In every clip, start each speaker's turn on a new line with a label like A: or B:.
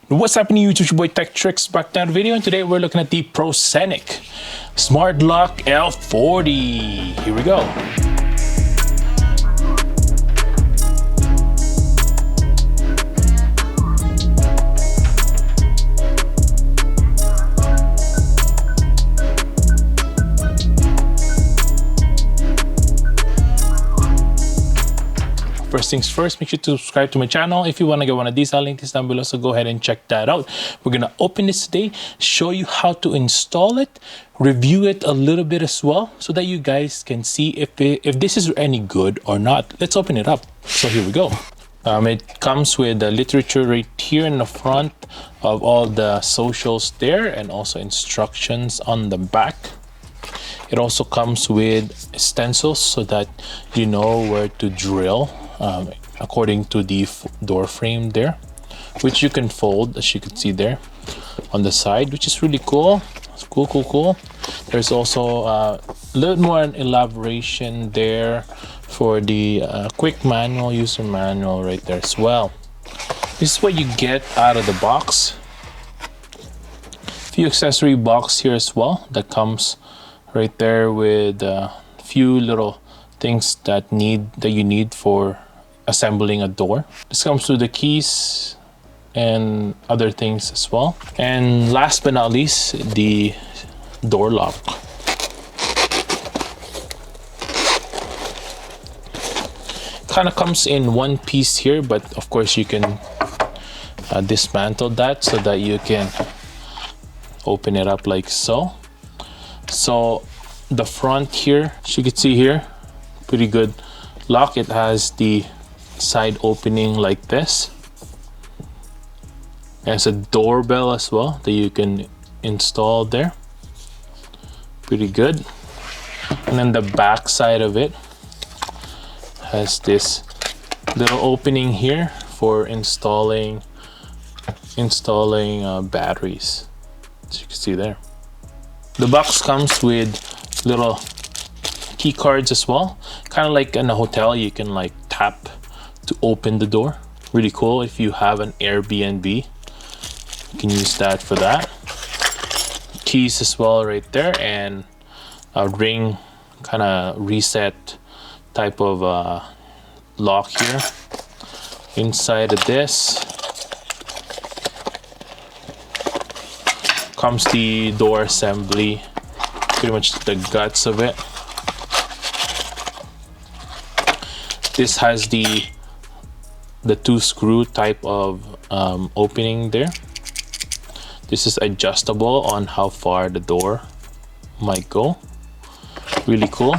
A: What's happening, YouTube? It's your boy Tech TRX back to another video, and today we're looking at the Proscenic Smart Lock L40. Here we go. First things first, make sure to subscribe to my channel. If you want to get one of these, I'll link this down below, so go ahead and check that out. We're going to open this today, show you how to install it, review it a little bit as well, so that you guys can see if this is any good or not. Let's open it up. So here we go. It comes with the literature right here in the front of all the socials there, and also instructions on the back. It also comes with stencils so that you know where to drill according to the door frame there, which you can fold, as you can see there on the side, which is really cool. It's cool. There's also a little more elaboration there for the quick manual, user manual right there as well. This is what you get out of the box. Few accessory box here as well that comes right there with a few little things that you need for assembling a door. This comes with the keys and other things as well. And last but not least, the door lock. Kind of comes in one piece here, but of course you can dismantle that so that you can open it up like so. So the front here, as you can see here, pretty good lock. It has the side opening like this. There's a doorbell as well that you can install there. Pretty good. And then the back side of it has this little opening here for installing batteries, as you can see there. The box comes with little key cards as well, kind of like in a hotel. You can like tap to open the door. Really cool. If you have an Airbnb, you can use that for that. Keys as well right there, and a ring kind of reset type of lock here. Inside of this comes the door assembly, pretty much the guts of it. This has the two screw type of opening there. This is adjustable on how far the door might go. Really cool.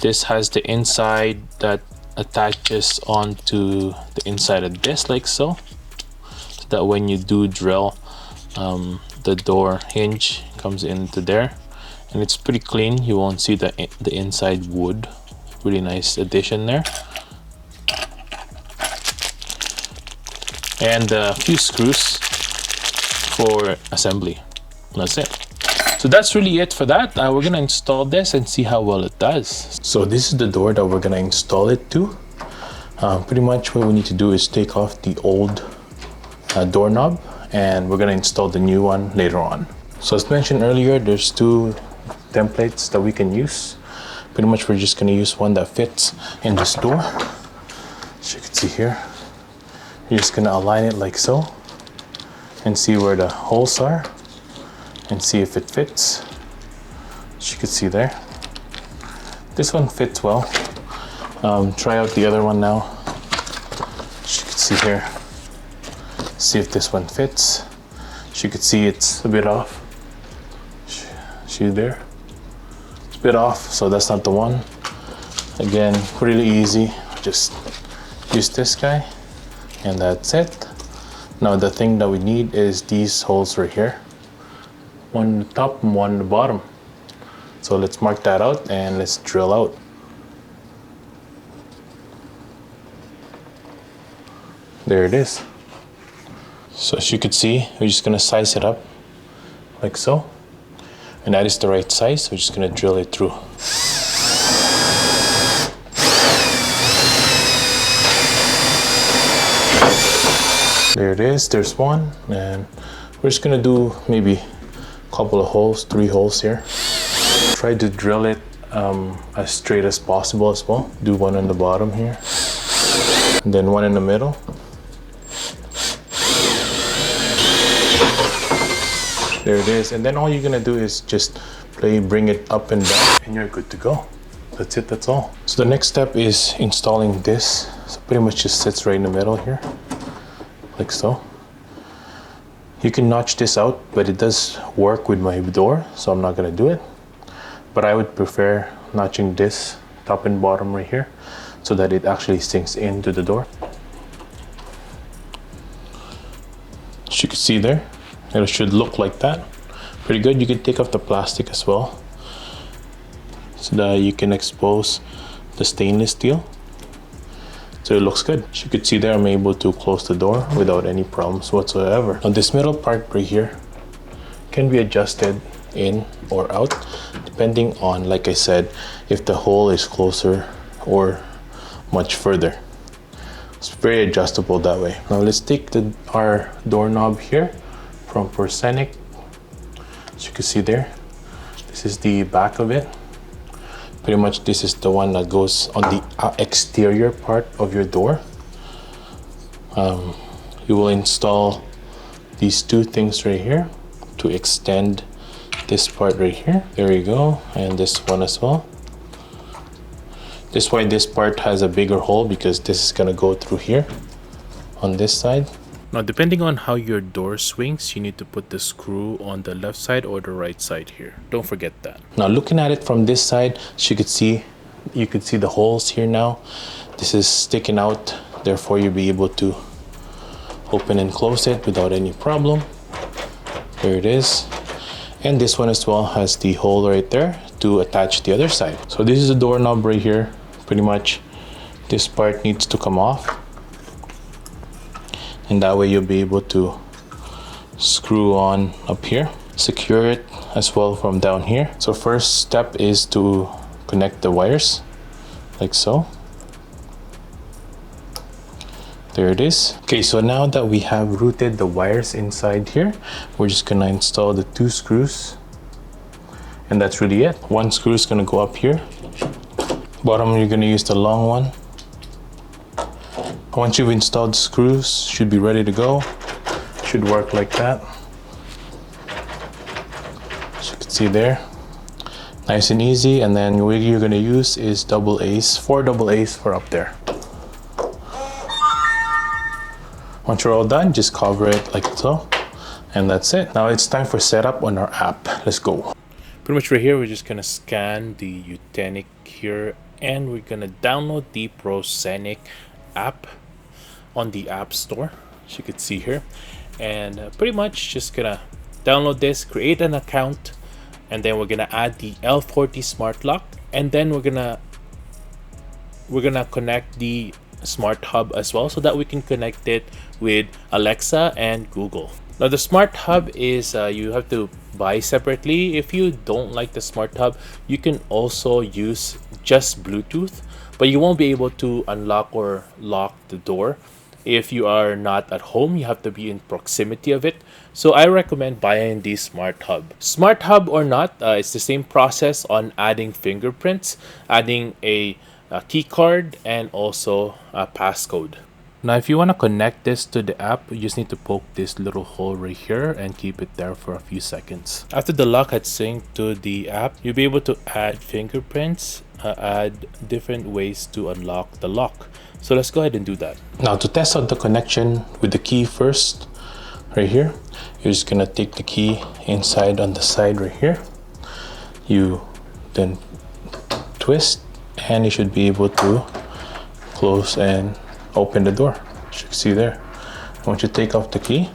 A: This has the inside that attaches onto the inside of this like so that when you do drill, the door hinge comes into there, and it's pretty clean. You won't see the inside wood. Really nice addition there. And a few screws for assembly. That's it. So that's really it for that. We're gonna install this and see how well it does. So this is the door that we're gonna install it to. Pretty much what we need to do is take off the old doorknob, and we're gonna install the new one later on. So as mentioned earlier, there's two templates that we can use. Pretty much we're just gonna use one that fits in this door. As you can see here, you're just gonna align it like so and see where the holes are and see if it fits. As you can see there, this one fits well. Try out the other one now. As you can see here, see if this one fits. As you can see, it's a bit off. See there? It's a bit off, so that's not the one. Again, really easy. Just use this guy, and that's it. Now the thing that we need is these holes right here. One on the top and one on the bottom. So let's mark that out and let's drill out. There it is. So as you can see, we're just gonna size it up like so. And that is the right size. We're just gonna drill it through. There it is, there's one. And we're just gonna do maybe a couple of holes, 3 holes here. Try to drill it as straight as possible as well. Do one on the bottom here, and then one in the middle. There it is, and then all you're gonna do is just bring it up and down, and you're good to go. That's it, that's all. So the next step is installing this. So pretty much just sits right in the middle here, like so. You can notch this out, but it does work with my door, so I'm not gonna do it. But I would prefer notching this top and bottom right here so that it actually sinks into the door. As you can see there, it should look like that. Pretty good. You can take off the plastic as well so that you can expose the stainless steel. So it looks good. As you can see there, I'm able to close the door without any problems whatsoever. Now this middle part right here can be adjusted in or out depending on, like I said, if the hole is closer or much further. It's very adjustable that way. Now let's take our doorknob here from Proscenic. As you can see there, this is the back of it. Pretty much this is the one that goes on the exterior part of your door. You will install these 2 things right here to extend this part right here. There you go, and this one as well. This is why this part has a bigger hole, because this is gonna go through here on this side. Now depending on how your door swings, you need to put the screw on the left side or the right side here. Don't forget that. Now looking at it from this side, as you could see the holes here now. This is sticking out, therefore you'll be able to open and close it without any problem. There it is. And this one as well has the hole right there to attach the other side. So this is the doorknob right here. Pretty much this part needs to come off. And that way you'll be able to screw on up here, secure it as well from down here. So first step is to connect the wires like so. There it is. Okay, so now that we have routed the wires inside here, we're just gonna install the 2 screws, and that's really it. 1 screw is gonna go up here. Bottom, you're gonna use the long one. Once you've installed the screws, should be ready to go. Should work like that. As you can see there, nice and easy. And then what you're gonna use is 4 double A's for up there. Once you're all done, just cover it like so, and that's it. Now it's time for setup on our app. Let's go. Pretty much right here, we're just gonna scan the Utenic here, and we're gonna download the Proscenic app on the App Store, as you can see here. And pretty much just gonna download this, create an account, and then we're gonna add the L40 smart lock, and then we're gonna connect the smart hub as well, so that we can connect it with Alexa and Google. Now the smart hub is you have to buy separately. If you don't like the smart hub, you can also use just Bluetooth, but you won't be able to unlock or lock the door. If you are not at home, you have to be in proximity of it. So I recommend buying the smart hub. Smart hub or not, it's the same process on adding fingerprints, adding a key card, and also a passcode. Now if you want to connect this to the app, you just need to poke this little hole right here and keep it there for a few seconds. After the lock had synced to the app, you'll be able to add fingerprints, add different ways to unlock the lock. So let's go ahead and do that. Now to test out the connection with the key first, right here, you're just gonna take the key inside on the side right here. You then twist, and you should be able to close and open the door, as you can see there. Once you take off the key,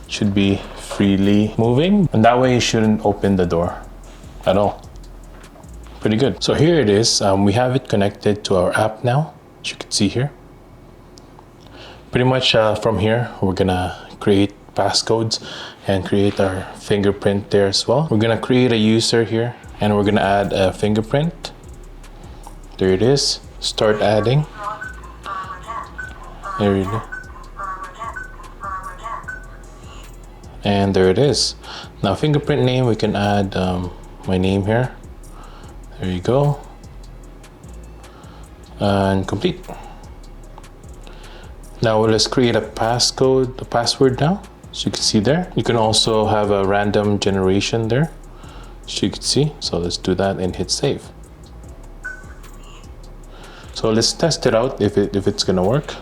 A: it should be freely moving, and that way you shouldn't open the door at all. Pretty good. So here it is. We have it connected to our app now, as you can see here. Pretty much from here, we're gonna create passcodes and create our fingerprint there as well. We're gonna create a user here, and we're gonna add a fingerprint. There it is. Start adding. There you go. And there it is. Now fingerprint name, we can add my name here. There you go. And complete. Now let's create a passcode, the password now. So you can see there. You can also have a random generation there, so you can see. So let's do that and hit save. So let's test it out if it's gonna work.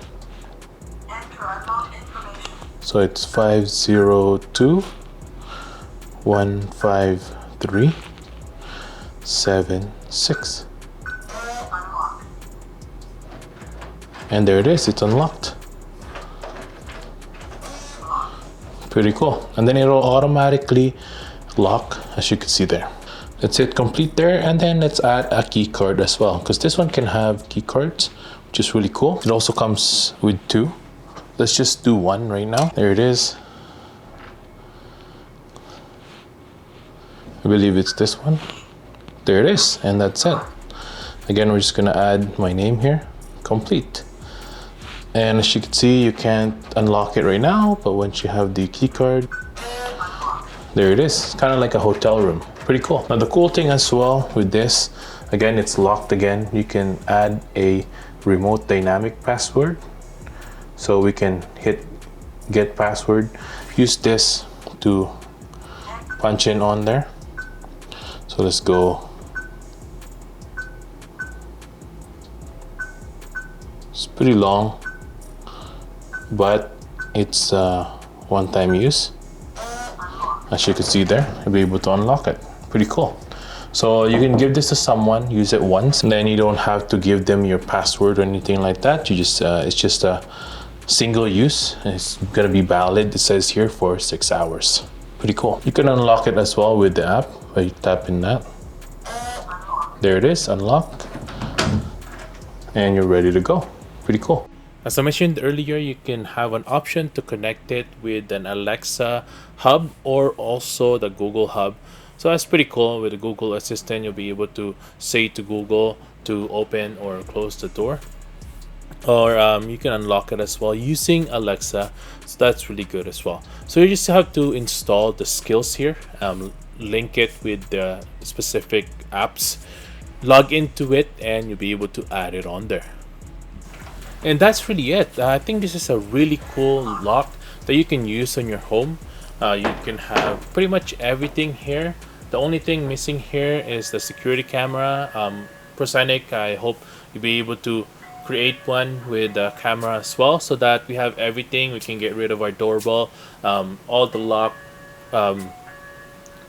A: So it's 502.153.76. And there it is, it's unlocked. Pretty cool. And then it'll automatically lock, as you can see there. Let's hit complete there, and then let's add a key card as well, because this one can have key cards, which is really cool. It also comes with 2. Let's just do 1 right now. There it is. I believe it's this one. There it is, and that's it. Again, we're just gonna add my name here. Complete. And as you can see, you can't unlock it right now, but once you have the key card, there it is. It's kind of like a hotel room. Pretty cool. Now the cool thing as well with this, again, it's locked again. You can add a remote dynamic password. So we can hit get password, use this to punch in on there. So let's go. It's pretty long, but it's one-time use. As you can see there, you'll be able to unlock it. Pretty cool. So you can give this to someone, use it once, and then you don't have to give them your password or anything like that. You just it's just a single use. It's gonna be valid, it says here, for 6 hours. Pretty cool. You can unlock it as well with the app by tapping that. There it is, unlocked, and you're ready to go. Pretty cool. As I mentioned earlier, you can have an option to connect it with an Alexa hub or also the Google hub. So that's pretty cool. With the Google Assistant, you'll be able to say to Google to open or close the door. Or you can unlock it as well using Alexa. So that's really good as well. So you just have to install the skills here, link it with the specific apps, log into it, and you'll be able to add it on there. And that's really it. I think this is a really cool lock that you can use on your home. You can have pretty much everything here. The only thing missing here is the security camera. Proscenic, I hope you'll be able to create one with the camera as well, so that we have everything. We can get rid of our doorbell. All the lock on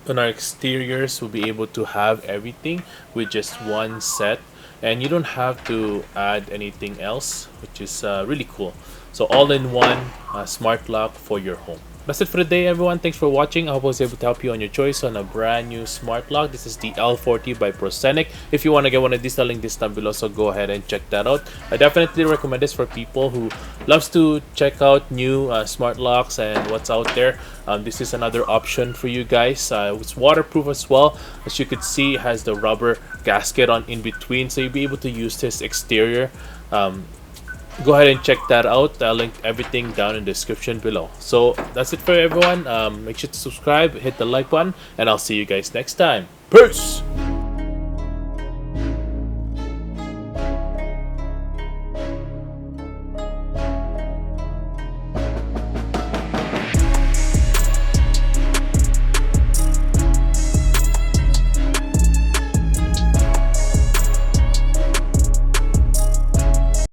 A: our exteriors, will be able to have everything with just one set. And you don't have to add anything else, which is really cool. So all-in-one smart lock for your home. That's it for the day, everyone. Thanks for watching. I hope I was able to help you on your choice on a brand new smart lock. This is the L40 by Proscenic. If you want to get one of these, I'll link this down below, so go ahead and check that out. I definitely recommend this for people who loves to check out new smart locks and what's out there. This is another option for you guys. It's waterproof as well. As you can see, it has the rubber gasket on in between, so you'll be able to use this exterior. Go ahead and check that out. I'll link everything down in the description below. So that's it for everyone. Make sure to subscribe, hit the like button, and I'll see you guys next time. Peace!